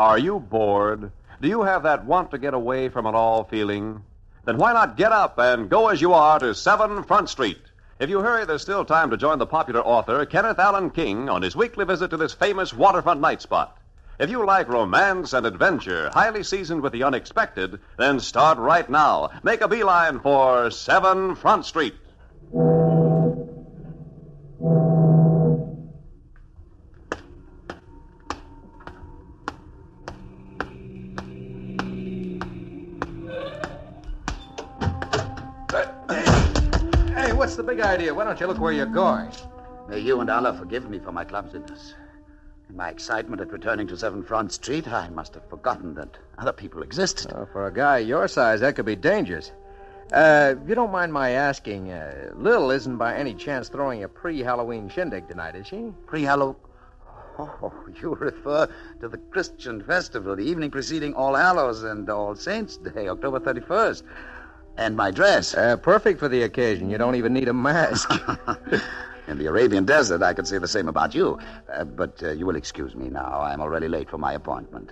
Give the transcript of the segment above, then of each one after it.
Are you bored? Do you have that want to get away from it all feeling? Then why not get up and go as you are to 7 Front Street? If you hurry, there's still time to join the popular author Kenneth Allen King on his weekly visit to this famous waterfront night spot. If you like romance and adventure, highly seasoned with the unexpected, then start right now. Make a beeline for 7 Front Street. What's the big idea? Why don't you look where you're going? May you and Allah forgive me for my clumsiness. In my excitement at returning to 7 Front Street, I must have forgotten that other people existed. For a guy your size, that could be dangerous. If you don't mind my asking, Lil isn't by any chance throwing a pre-Halloween shindig tonight, is she? Pre-Halloween? Oh, you refer to the Christian festival, the evening preceding All Hallows and All Saints' Day, October 31st. And my dress. Perfect for the occasion. You don't even need a mask. In the Arabian desert, I could say the same about you. But you will excuse me now. I'm already late for my appointment.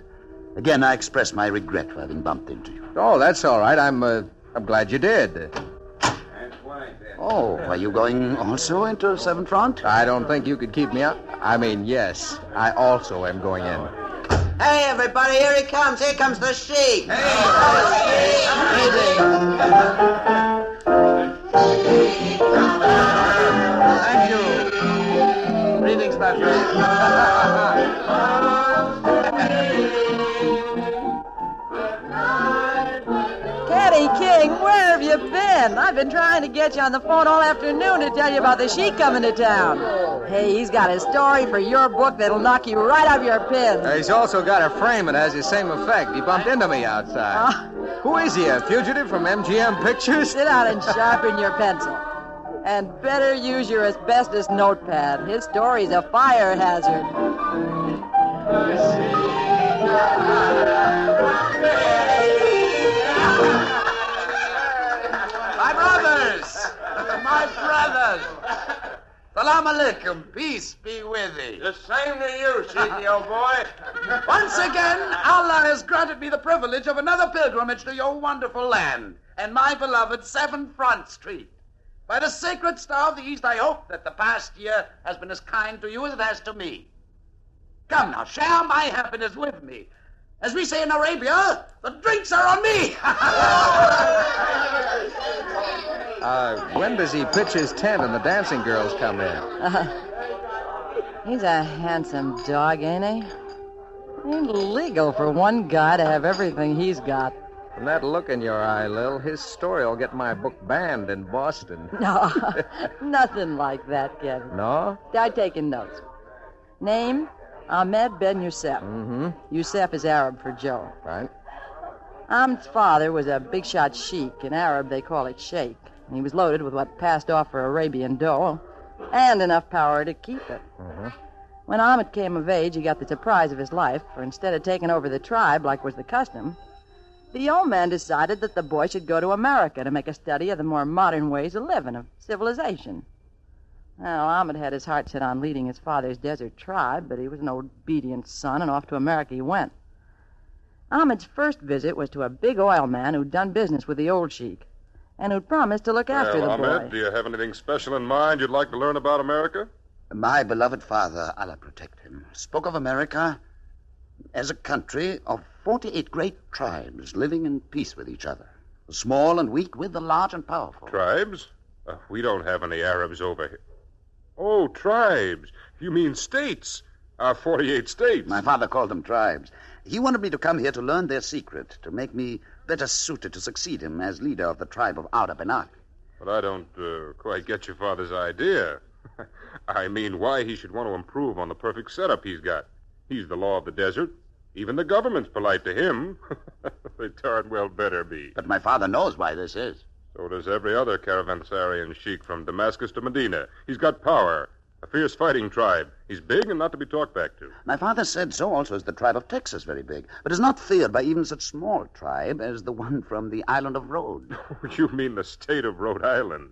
Again, I express my regret for having bumped into you. Oh, that's all right. I'm glad you did. Oh, are you going also into 7 Front? I don't think you could keep me out. I mean, yes, I also am going in. Hey, everybody, here he comes. Here comes the Sheik. Thank you. Greetings, my friend. Caddy King, where have you been? I've been trying to get you on the phone all afternoon to tell you about the Sheik coming to town. Hey, he's got a story for your book that'll knock you right off your pins. He's also got a frame that has the same effect. He bumped into me outside. Who is he, a fugitive from MGM Pictures? Sit down and sharpen your pencil. And better use your asbestos notepad. His story's a fire hazard. My brothers! Salam alaikum. Peace be with thee. The same to you, Sheik, old boy. Once again, Allah has granted me the privilege of another pilgrimage to your wonderful land and my beloved 7 Front Street. By the sacred Star of the East, I hope that the past year has been as kind to you as it has to me. Come now, share my happiness with me. As we say in Arabia, the drinks are on me. When does he pitch his tent and the dancing girls come in? He's a handsome dog, ain't he? Ain't legal for one guy to have everything he's got. From that look in your eye, Lil, his story will get my book banned in Boston. No, nothing like that, Kevin. No? I'm taking notes. Name, Ahmed Ben Youssef. Mm-hmm. Youssef is Arab for Joe. Right. Ahmed's father was a big shot sheik. In Arab, they call it Sheik. And he was loaded with what passed off for Arabian dough and enough power to keep it. Mm-hmm. When Ahmed came of age, he got the surprise of his life, for instead of taking over the tribe like was the custom, the old man decided that the boy should go to America to make a study of the more modern ways of living, of civilization. Well, Ahmed had his heart set on leading his father's desert tribe, but he was an obedient son, and off to America he went. Ahmed's first visit was to a big oil man who'd done business with the old sheik, and who'd promised to look after the Ahmed, boy. do you have anything special in mind you'd like to learn about America? My beloved father, Allah protect him, spoke of America as a country of 48 great tribes living in peace with each other. The small and weak with the large and powerful. Tribes? We don't have any Arabs over here. Oh, tribes. You mean states. Our 48 states. My father called them tribes. He wanted me to come here to learn their secret, to make me better suited to succeed him as leader of the tribe of Arab and Ak. But I don't quite get your father's idea. I mean, why he should want to improve on the perfect setup he's got. He's the law of the desert. Even the government's polite to him. They darn well better be. But my father knows why this is. So does every other caravanserai sheik from Damascus to Medina. He's got power. A fierce fighting tribe. He's big and not to be talked back to. My father said so also is the tribe of Texas, very big, but is not feared by even such small tribe as the one from the island of Rhode. You mean the state of Rhode Island?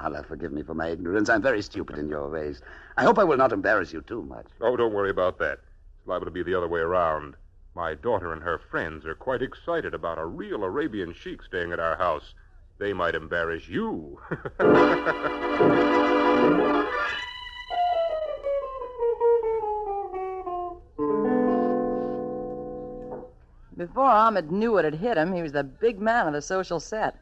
Allah forgive me for my ignorance. I'm very stupid in your ways. I hope I will not embarrass you too much. Oh, don't worry about that. It's liable to be the other way around. My daughter and her friends are quite excited about a real Arabian sheik staying at our house. They might embarrass you. Before Ahmed knew what had hit him, he was the big man of the social set,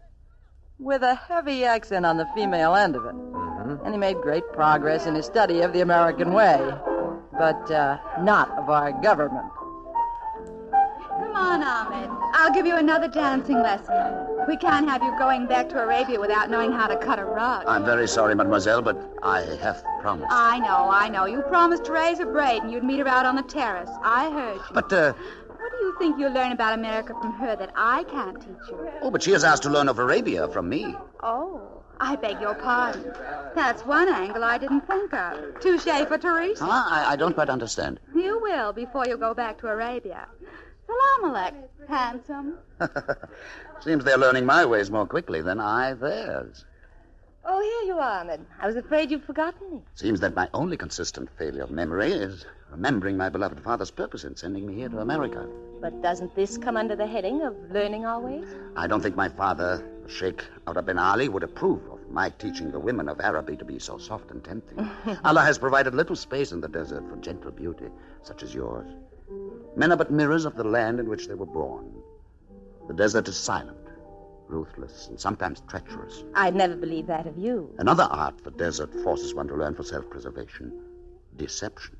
with a heavy accent on the female end of it. Mm-hmm. And he made great progress in his study of the American way, but not of our government. Come on, Ahmed. I'll give you another dancing lesson. We can't have you going back to Arabia without knowing how to cut a rug. I'm very sorry, mademoiselle, but I have promised. I know. You promised to raise a braid and you'd meet her out on the terrace. I heard you. But, What do you think you'll learn about America from her that I can't teach you? Oh, but she has asked to learn of Arabia from me. Oh, I beg your pardon. That's one angle I didn't think of. Touche for Teresa. I don't quite understand. You will before you go back to Arabia. Salam alaikum, handsome. Seems they're learning my ways more quickly than I theirs. Oh, here you are, Ahmed. I was afraid you'd forgotten me. Seems that my only consistent failure of memory is remembering my beloved father's purpose in sending me here to America. But doesn't this come under the heading of learning our ways? I don't think my father, Sheik bin Ali, would approve of my teaching the women of Araby to be so soft and tempting. Allah has provided little space in the desert for gentle beauty, such as yours. Men are but mirrors of the land in which they were born. The desert is silent, ruthless, and sometimes treacherous. I'd never believe that of you. Another art the desert forces one to learn for self-preservation: deception.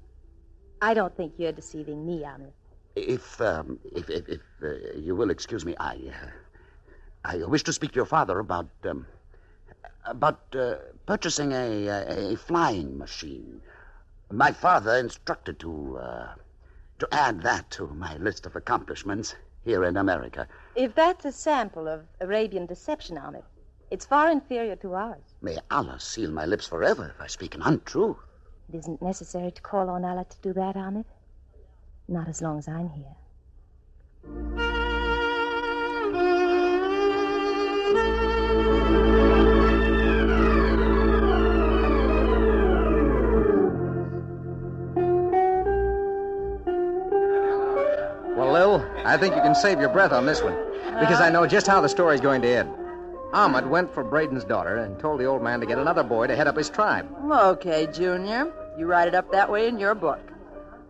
I don't think you're deceiving me, Ahmed. If you will excuse me, I wish to speak to your father about purchasing a flying machine. My father instructed to add that to my list of accomplishments here in America. If that's a sample of Arabian deception, Ahmed, it's far inferior to ours. May Allah seal my lips forever if I speak an untruth. It isn't necessary to call on Allah to do that, Ahmed. Not as long as I'm here. Well, Lil, I think you can save your breath on this one, because I know just how the story's going to end. Ahmed went for Braden's daughter and told the old man to get another boy to head up his tribe. Okay, Junior. You write it up that way in your book.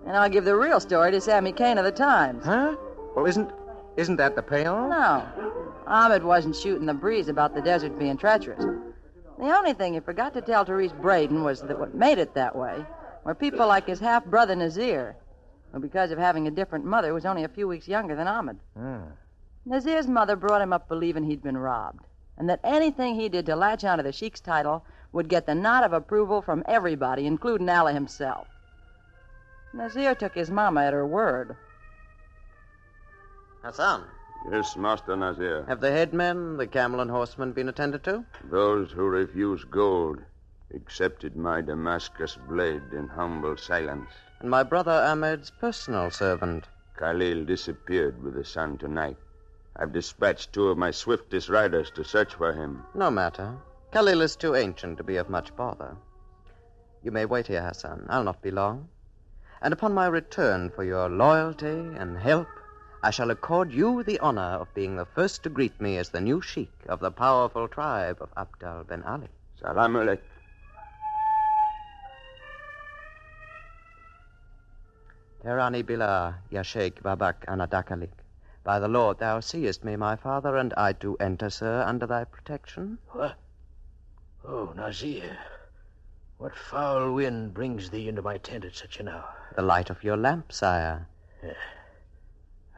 And I'll give the real story to Sammy Kane of the Times. Huh? Well, isn't that the payoff? No. Ahmed wasn't shooting the breeze about the desert being treacherous. The only thing he forgot to tell Therese Braden was that what made it that way were people like his half-brother Nazir, who, because of having a different mother, was only a few weeks younger than Ahmed. Nazir's mother brought him up believing he'd been robbed, and that anything he did to latch onto the Sheik's title would get the nod of approval from everybody, including Allah himself. Nazir took his mama at her word. Hassan, Yes, Master Nazir. have the headmen, the camel and horsemen been attended to? Those who refuse gold accepted my Damascus blade in humble silence. And my brother Ahmed's personal servant? Khalil disappeared with the sun tonight. I've dispatched 2 of my swiftest riders to search for him. No matter. Khalil is too ancient to be of much bother. You may wait here, Hassan. I'll not be long. And upon my return for your loyalty and help, I shall accord you the honor of being the first to greet me as the new sheik of the powerful tribe of Abdal bin Ali. Salam alaikum. Terani Billah, ya Sheik Babak Anadakalik. By the Lord, thou seest me, my father, and I do enter, sir, under thy protection. What? Oh, Nazir. What foul wind brings thee into my tent at such an hour? The light of your lamp, sire.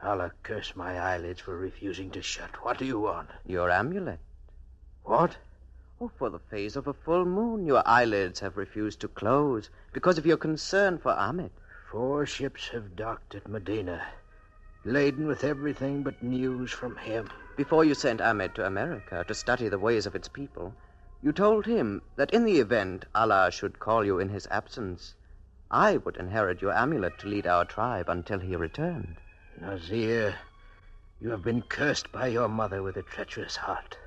Allah curse my eyelids for refusing to shut. What do you want? Your amulet. What? Oh, for the phase of a full moon, your eyelids have refused to close because of your concern for Ahmed. 4 ships have docked at Medina, laden with everything but news from him. Before you sent Ahmed to America to study the ways of its people, you told him that in the event Allah should call you in his absence, I would inherit your amulet to lead our tribe until he returned. Nazir, you have been cursed by your mother with a treacherous heart.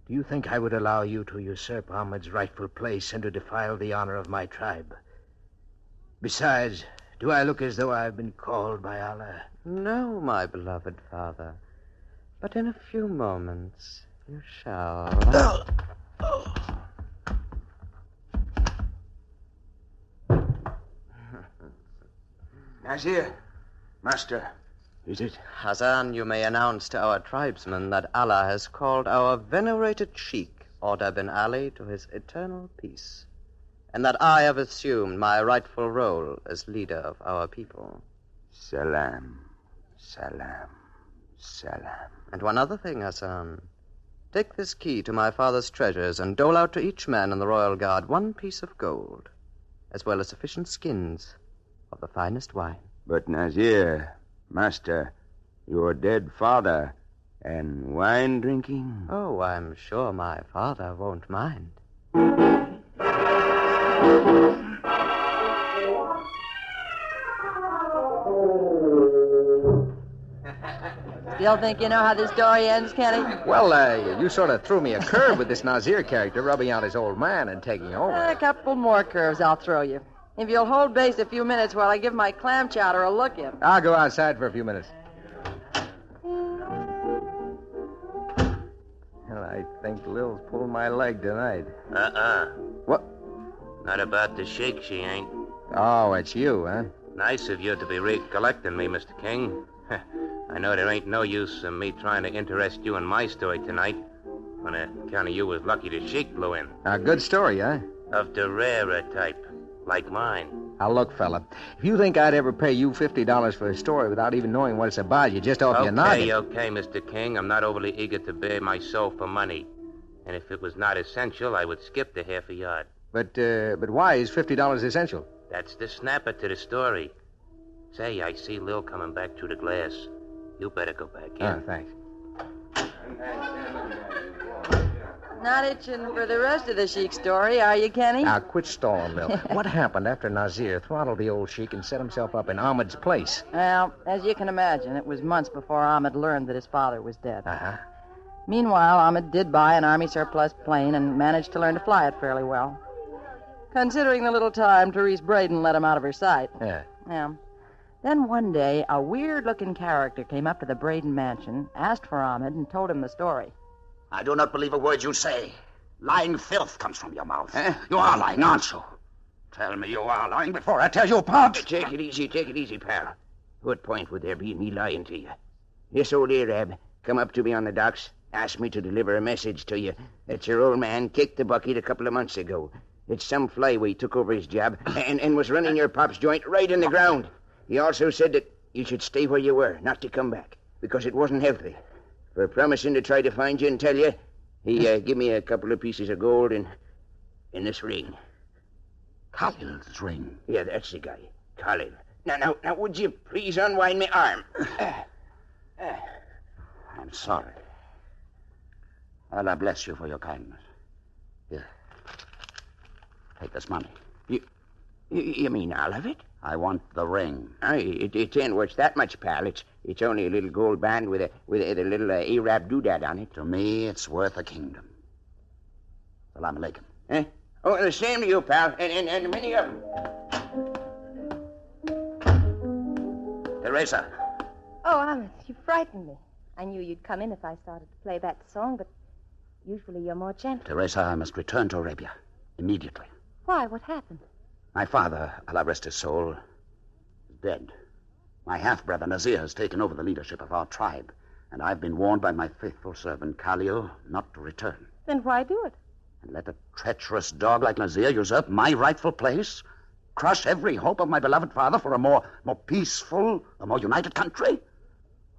Do you think I would allow you to usurp Ahmed's rightful place and to defile the honor of my tribe? Besides, Do I look as though I've been called by Allah? No, my beloved father. But in a few moments, you shall. Nazir, master, is it? Hassan, you may announce to our tribesmen that Allah has called our venerated Sheik, Orda bin Ali, to his eternal peace, and that I have assumed my rightful role as leader of our people. Salam, salam, salam. And one other thing, Hassan. Take this key to my father's treasures and dole out to each man in the royal guard 1 piece of gold, as well as sufficient skins of the finest wine. But Nazir, master, your dead father, and wine drinking? Oh, I'm sure my father won't mind. Still think you know how this story ends, Kenny? Well, you sort of threw me a curve with this Nazir character rubbing out his old man and taking over. A couple more curves I'll throw you. If you'll hold base a few minutes while I give my clam chowder a look in. I'll go outside for a few minutes. Well, I think Lil's pulled my leg tonight. What? Not about the Sheik, she ain't. Oh, it's you, huh? Nice of you to be recollecting me, Mr. King. I know there ain't no use in me trying to interest you in my story tonight. On account of you was lucky the Sheik blew in. A good story, huh? Of the rarer type, like mine. Now, look, fella, if you think I'd ever pay you $50 for a story without even knowing what it's about, you just off your noggin. Okay, Mr. King. I'm not overly eager to bare my soul for money. And if it was not essential, I would skip the half a yard. But why is $50 essential? That's the snapper to the story. Say, I see Lil coming back through the glass. You better go back in. Oh, thanks. Not itching for the rest of the Sheik story, are you, Kenny? Now, quit stalling, Lil. What happened after Nazir throttled the old Sheik and set himself up in Ahmed's place? Well, as you can imagine, it was months before Ahmed learned that his father was dead. Uh-huh. Meanwhile, Ahmed did buy an Army surplus plane and managed to learn to fly it fairly well. Considering the little time Therese Braden let him out of her sight. Yeah. Yeah. Then one day, a weird-looking character came up to the Braden mansion, asked for Ahmed, and told him the story. I do not believe a word you say. Lying filth comes from your mouth. You are lying, aren't you? Tell me you are lying before I tell you, Pops. Take it easy, pal. What point would there be in me lying to you? This old Arab come up to me on the docks, asked me to deliver a message to you that your old man kicked the bucket a couple of months ago. It's some flyweight took over his job and was running your pop's joint right in the ground. He also said that you should stay where you were, not to come back, because it wasn't healthy. For promising to try to find you and tell you, he give me a couple of pieces of gold in this ring. Khalil's ring. Yeah, that's the guy, Khalil. Now, would you please unwind my arm? I'm sorry. Allah bless you for your kindness. Here. Take this money. You mean all of it? I want the ring. It ain't worth that much, pal. It's only a little gold band with a little Arab doodad on it. To me, it's worth a kingdom. Salam alaikum. Eh? Oh, the same to you, pal, and many of them. Teresa. Oh, Ahmed, you frightened me. I knew you'd come in if I started to play that song, but usually you're more gentle. Teresa, I must return to Arabia immediately. Why? What happened? My father, Allah rest his soul, is dead. My half-brother Nazir has taken over the leadership of our tribe, and I've been warned by my faithful servant Khalil not to return. Then why do it? And let a treacherous dog like Nazir usurp my rightful place? Crush every hope of my beloved father for a more peaceful, a more united country?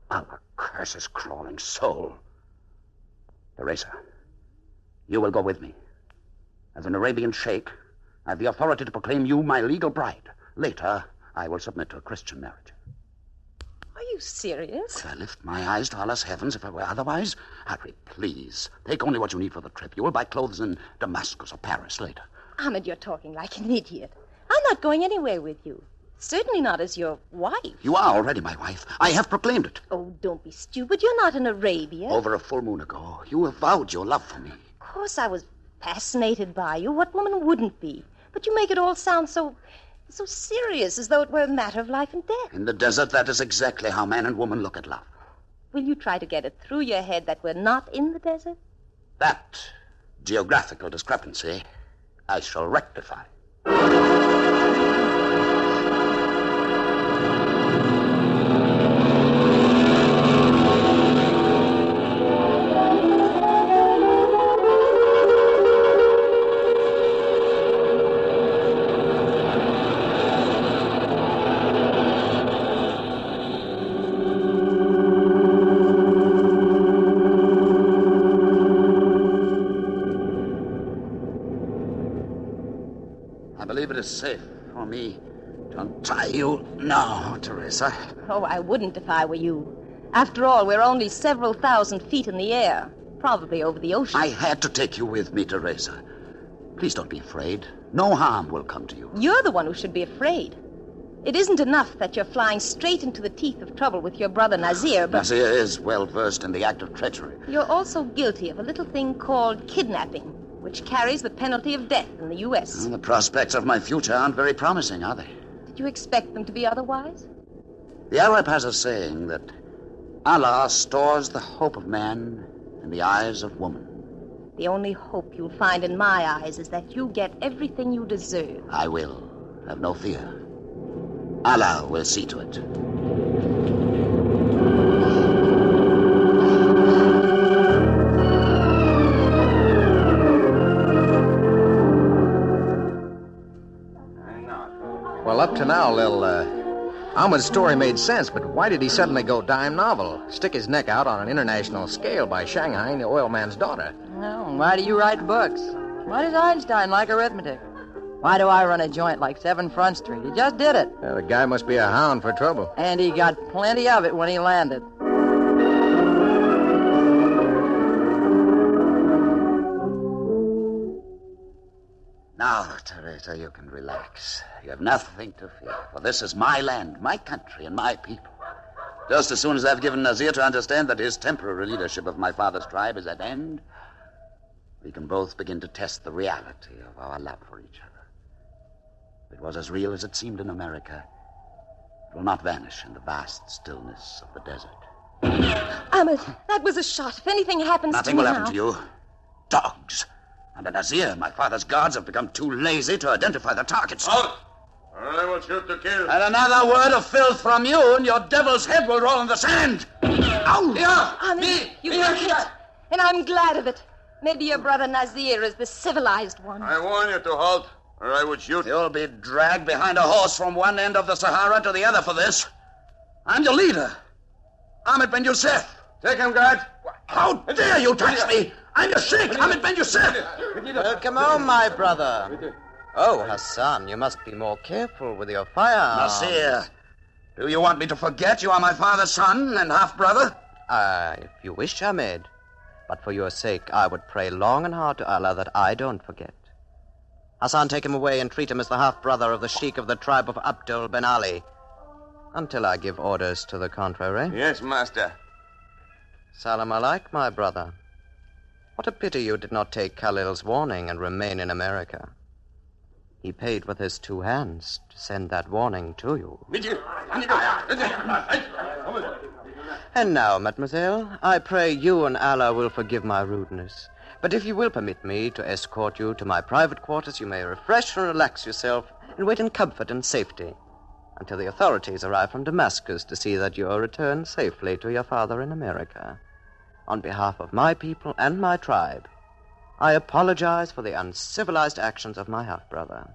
Allah curse his crawling soul. Teresa, you will go with me. As an Arabian sheikh, I have the authority to proclaim you my legal bride. Later, I will submit to a Christian marriage. Are you serious? Could I lift my eyes to Allah's heavens if I were otherwise? Harry, please, take only what you need for the trip. You will buy clothes in Damascus or Paris later. Ahmed, you're talking like an idiot. I'm not going anywhere with you. Certainly not as your wife. You are already my wife. I have proclaimed it. Oh, don't be stupid. You're not in Arabia. Over a full moon ago, you avowed your love for me. Of course I was fascinated by you. What woman wouldn't be? But you make it all sound so So serious, as though it were a matter of life and death. In the desert, that is exactly how man and woman look at love. Will you try to get it through your head that we're not in the desert? That geographical discrepancy I shall rectify. I believe it is safe for me to untie you now, Teresa. Oh, I wouldn't if I were you. After all, we're only several thousand feet in the air, probably over the ocean. I had to take you with me, Teresa. Please don't be afraid. No harm will come to you. You're the one who should be afraid. It isn't enough that you're flying straight into the teeth of trouble with your brother Nazir, but... Nazir is well versed in the act of treachery. You're also guilty of a little thing called kidnapping, which carries the penalty of death in the U.S. The prospects of my future aren't very promising, are they? Did you expect them to be otherwise? The Arab has a saying that Allah stores the hope of man in the eyes of woman. The only hope you'll find in my eyes is that you get everything you deserve. I will. Have no fear. Allah will see to it. Well, up to now, Lil, Ahmed's story made sense, but why did he suddenly go dime novel? Stick his neck out on an international scale by Shanghaiing the oil man's daughter? Well, why do you write books? Why does Einstein like arithmetic? Why do I run a joint like 7 Front Street? He just did it. The guy must be a hound for trouble. And he got plenty of it when he landed. Now, Teresa, you can relax. You have nothing to fear, for this is my land, my country, and my people. Just as soon as I've given Nazir to understand that his temporary leadership of my father's tribe is at end, we can both begin to test the reality of our love for each other. If it was as real as it seemed in America, it will not vanish in the vast stillness of the desert. Ahmed, that was a shot. If anything happens Nothing to me will now... happen to you. Dogs. Under Nazir, my father's guards have become too lazy to identify the targets. Halt! I will shoot to kill. And another word of filth from you, and your devil's head will roll in the sand. Ow! Here! Ahmed, you got hit. And I'm glad of it. Maybe your brother Nazir is the civilized one. I warn you to halt, or I would shoot. You'll be dragged behind a horse from one end of the Sahara to the other for this. I'm your leader, Ahmed Ben Youssef. Take him, guard. How dare you touch me? I'm your Sheik, Ahmed Ben Youssef. Welcome home, my brother. Oh, Hassan, you must be more careful with your firearms. Nasir, do you want me to forget you are my father's son and half-brother? If you wish, Ahmed. But for your sake, I would pray long and hard to Allah that I don't forget. Hassan, take him away and treat him as the half-brother of the Sheik of the tribe of Abdul Ben Ali. Until I give orders to the contrary. Yes, master. Salam alaik, my brother. What a pity you did not take Khalil's warning and remain in America. He paid with his 2 hands to send that warning to you. And now, mademoiselle, I pray you and Allah will forgive my rudeness. But if you will permit me to escort you to my private quarters, you may refresh and relax yourself and wait in comfort and safety until the authorities arrive from Damascus to see that you are returned safely to your father in America. On behalf of my people and my tribe, I apologize for the uncivilized actions of my half-brother.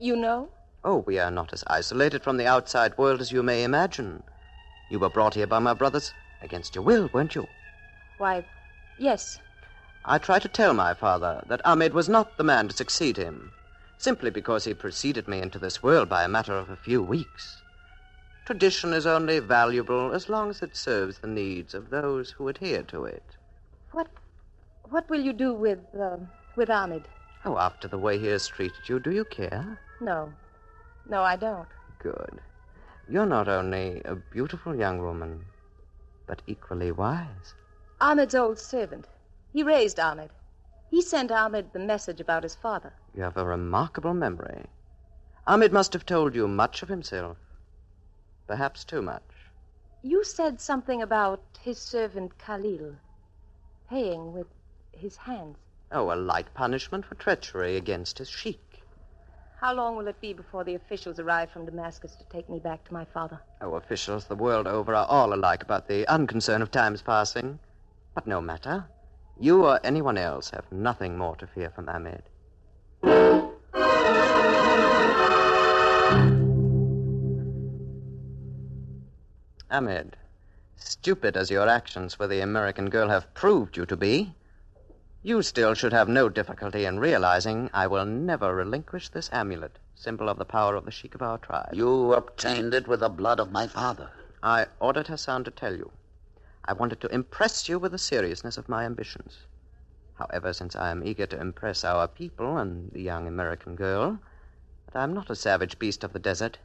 You know? Oh, we are not as isolated from the outside world as you may imagine. You were brought here by my brothers against your will, weren't you? Why, yes. I tried to tell my father that Ahmed was not the man to succeed him, simply because he preceded me into this world by a matter of a few weeks. Tradition is only valuable as long as it serves the needs of those who adhere to it. What will you do with Ahmed? Oh, after the way he has treated you, do you care? No, I don't. Good. You're not only a beautiful young woman, but equally wise. Ahmed's old servant. He raised Ahmed. He sent Ahmed the message about his father. You have a remarkable memory. Ahmed must have told you much of himself. Perhaps too much. You said something about his servant Khalil paying with his hands. Oh, a light punishment for treachery against his Sheik. How long will it be before the officials arrive from Damascus to take me back to my father? Oh, officials the world over are all alike about the unconcern of times passing. But no matter. You or anyone else have nothing more to fear from Ahmed. Ahmed, stupid as your actions for the American girl have proved you to be, you still should have no difficulty in realizing I will never relinquish this amulet, symbol of the power of the Sheik of our tribe. You obtained it with the blood of my father. I ordered Hassan to tell you. I wanted to impress you with the seriousness of my ambitions. However, since I am eager to impress our people and the young American girl, that I am not a savage beast of the desert,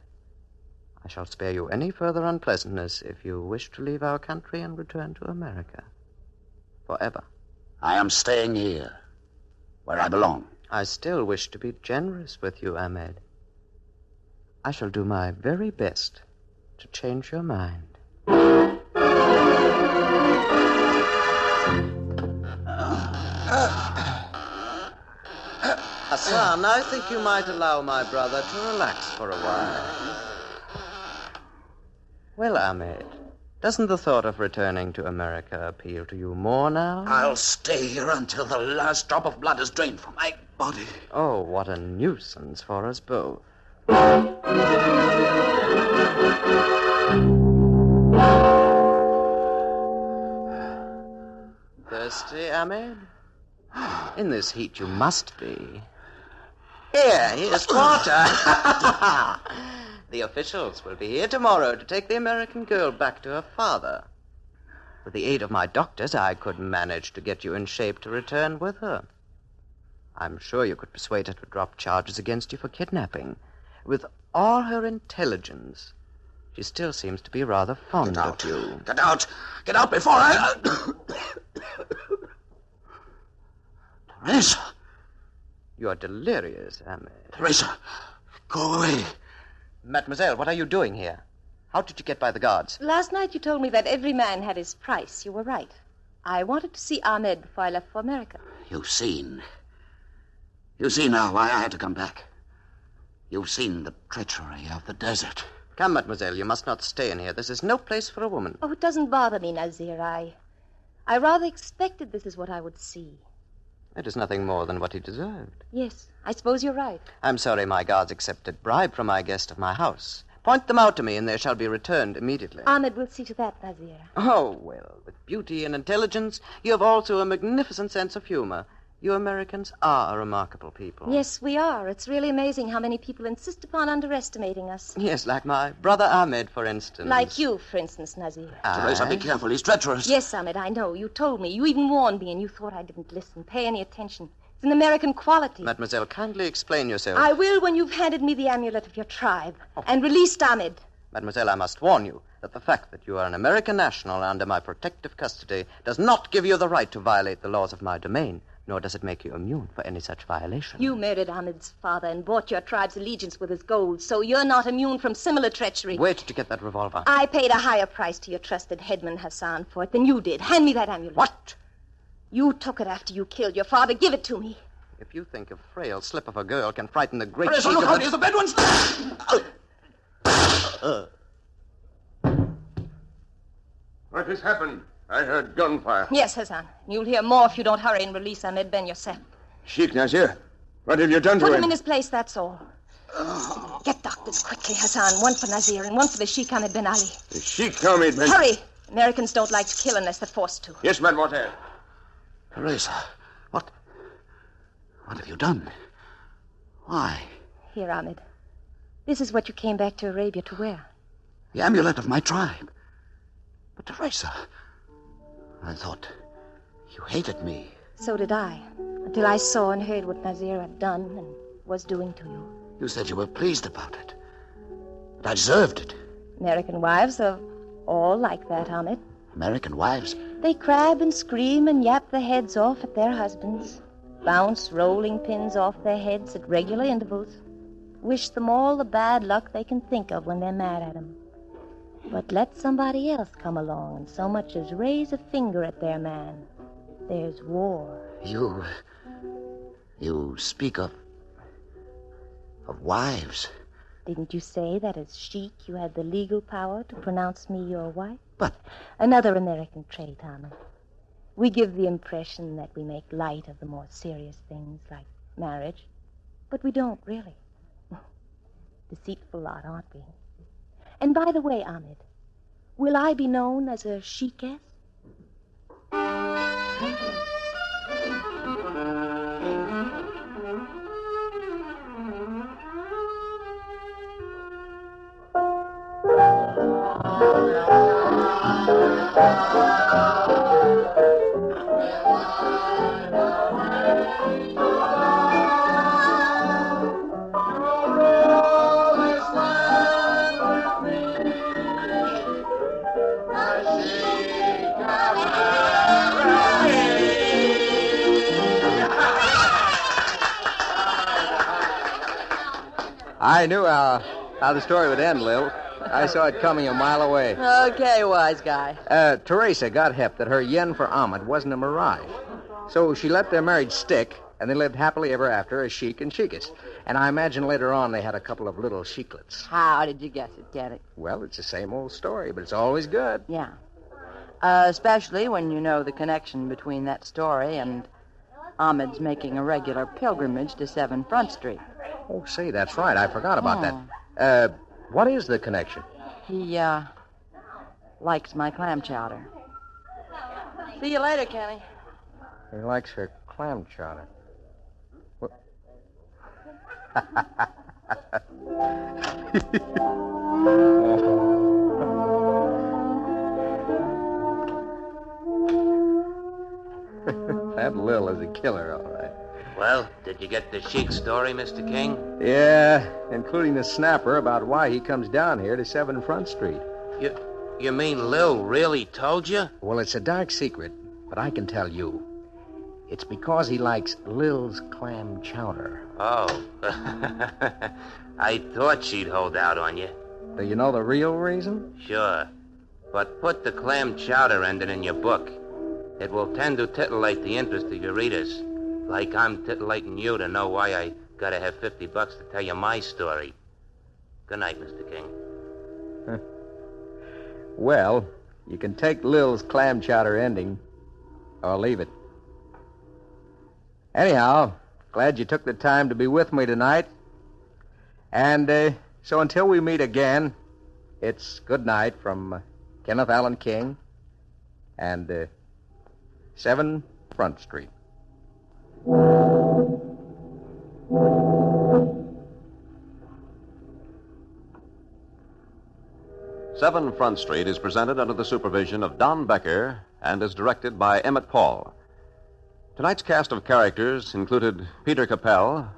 I shall spare you any further unpleasantness if you wish to leave our country and return to America. Forever. I am staying here, where I belong. I still wish to be generous with you, Ahmed. I shall do my very best to change your mind. Hassan, I think you might allow my brother to relax for a while. Well, Ahmed, doesn't the thought of returning to America appeal to you more now? I'll stay here until the last drop of blood is drained from my body. Oh, what a nuisance for us both. Thirsty, Ahmed? In this heat you must be. Here's water. The officials will be here tomorrow to take the American girl back to her father. With the aid of my doctors, I could manage to get you in shape to return with her. I'm sure you could persuade her to drop charges against you for kidnapping. With all her intelligence, she still seems to be rather fond of you. Get out! Get out before I... Teresa! You are delirious, Ahmed. Teresa, go away. Mademoiselle, what are you doing here? How did you get by the guards? Last night you told me that every man had his price. You were right. I wanted to see Ahmed before I left for America. You've seen. You see now why I had to come back. You've seen the treachery of the desert. Come, mademoiselle, you must not stay in here. This is no place for a woman. Oh, it doesn't bother me, Nazir. I rather expected this is what I would see. It is nothing more than what he deserved. Yes, I suppose you're right. I'm sorry my guards accepted bribe from my guest of my house. Point them out to me, and they shall be returned immediately. Ahmed will see to that, Nazir. Oh, well, with beauty and intelligence, you have also a magnificent sense of humor. You Americans are a remarkable people. Yes, we are. It's really amazing how many people insist upon underestimating us. Yes, like my brother Ahmed, for instance. Like you, for instance, Nazir. Teresa, be careful. He's treacherous. Yes, Ahmed, I know. You told me. You even warned me, and you thought I didn't listen, pay any attention. It's an American quality. Mademoiselle, kindly explain yourself. I will when you've handed me the amulet of your tribe and released Ahmed. Mademoiselle, I must warn you that the fact that you are an American national under my protective custody does not give you the right to violate the laws of my domain, nor does it make you immune for any such violation. You murdered Ahmed's father and bought your tribe's allegiance with his gold, so you're not immune from similar treachery. Wait to get that revolver. I paid a higher price to your trusted headman Hassan for it than you did. Hand me that amulet. What? You took it after you killed your father. Give it to me. If you think a frail slip of a girl can frighten the great... Teresa, look out! Here's the bed ones! What has happened? I heard gunfire. Yes, Hassan. You'll hear more if you don't hurry and release Ahmed Ben yourself. Sheik Nazir, what have you done to Put him? him in his place, that's all. Get doctors quickly, Hassan. One for Nazir and one for the Sheik Ahmed Ben Ali. The Sheik Ahmed Ben... Hurry! Americans don't like to kill unless they're forced to. Yes, mademoiselle. Teresa, what have you done? Why? Here, Ahmed. This is what you came back to Arabia to wear. The amulet of my tribe. But Teresa, I thought you hated me. So did I, until I saw and heard what Nazir had done and was doing to you. You said you were pleased about it. But I deserved it. American wives are all like that, Ahmed. American wives? They crab and scream and yap their heads off at their husbands. Bounce rolling pins off their heads at regular intervals. wish them all the bad luck they can think of when they're mad at 'em. But let somebody else come along and so much as raise a finger at their man, there's war. You speak of wives. Didn't you say that as Sheik you had the legal power to pronounce me your wife? But... Another American trait, Tommy. We give the impression that we make light of the more serious things like marriage, but we don't really. Deceitful lot, aren't we? And by the way, Ahmed, will I be known as a Sheikess? I knew how the story would end, Lil. I saw it coming a mile away. Okay, wise guy. Teresa got hip that her yen for Ahmed wasn't a mirage. So she let their marriage stick, and they lived happily ever after as Sheik and Sheikess. And I imagine later on they had a couple of little Sheiklets. How did you guess it, Janet? Well, it's the same old story, but it's always good. Yeah. Especially when you know the connection between that story and Ahmed's making a regular pilgrimage to 7 Front Street. Oh, say, that's right. I forgot about that. What is the connection? He, likes my clam chowder. See you later, Kenny. He likes her clam chowder. What? That Lil is a killer, all right. Well, did you get the Sheik story, Mr. King? Yeah, including the snapper about why he comes down here to 7 Front Street. You mean Lil really told you? Well, it's a dark secret, but I can tell you. It's because he likes Lil's clam chowder. Oh. I thought she'd hold out on you. Do you know the real reason? Sure. But put the clam chowder ending in your book. It will tend to titillate the interest of your readers. Like I'm titillating you to know why I gotta have $50 to tell you my story. Good night, Mr. King. Well, you can take Lil's clam chowder ending, or leave it. Anyhow, glad you took the time to be with me tonight. And so until we meet again, it's good night from Kenneth Allen King and 7 Front Street. 7 Front Street is presented under the supervision of Don Becker and is directed by Emmett Paul. Tonight's cast of characters included Peter Capell,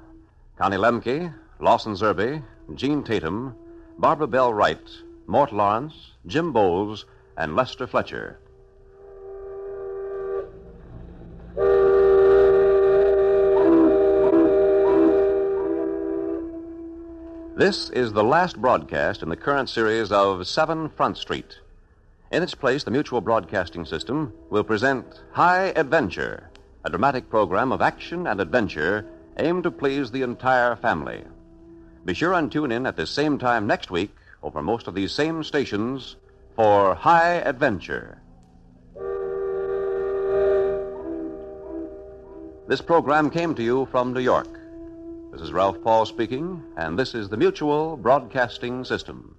Connie Lemke, Lawson Zerby, Gene Tatum, Barbara Bell Wright, Mort Lawrence, Jim Bowles, and Lester Fletcher. This is the last broadcast in the current series of 7 Front Street. In its place, the Mutual Broadcasting System will present High Adventure, a dramatic program of action and adventure aimed to please the entire family. Be sure and tune in at the same time next week over most of these same stations for High Adventure. This program came to you from New York. This is Ralph Paul speaking, and this is the Mutual Broadcasting System.